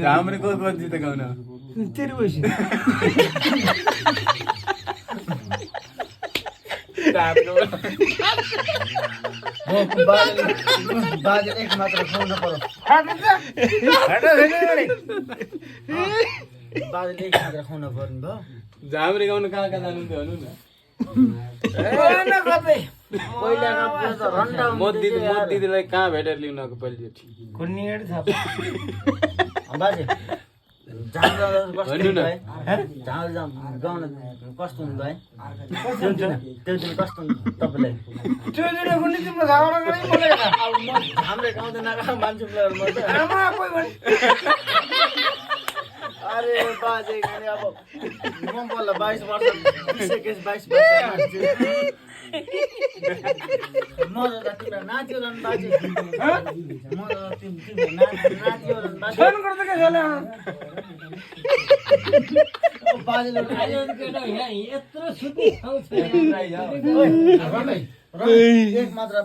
राम्रै को गति त गाउन तेरो बसी बाजे एक मात्र खाउन पर्यो बाजे एक मात्र खाउन पर्ने भयो झाम्रे गाउन कहाँ कहाँ जानु त भन्नु न मोद दिदीलाई कहाँ भेटेर लिउन आएको पहिलोचोटि कुन्नीहरु छ बाजे भन्नु न गाउन कस्तो हुन्छ भाइ त्यो दिन कस्तो हुन्छ तपाईँलाई त्यो दिन कुन्नी तिम्रो घाउडा गरे मलाई अब म हाम्रो गाउँदैन मान्छे बोलाएर म आमा कोही भने अरे बाजे गरे अब म बोल्ला 22 वर्ष 22 वर्ष म त तिम्रो नाच्यो रन बाजे म त तिम्रो नाच्यो रन बाजे फोन गर्दै के झले बाजे केटा यहाँ यत्रो सुत्ती ठाउँ छ एक मात्र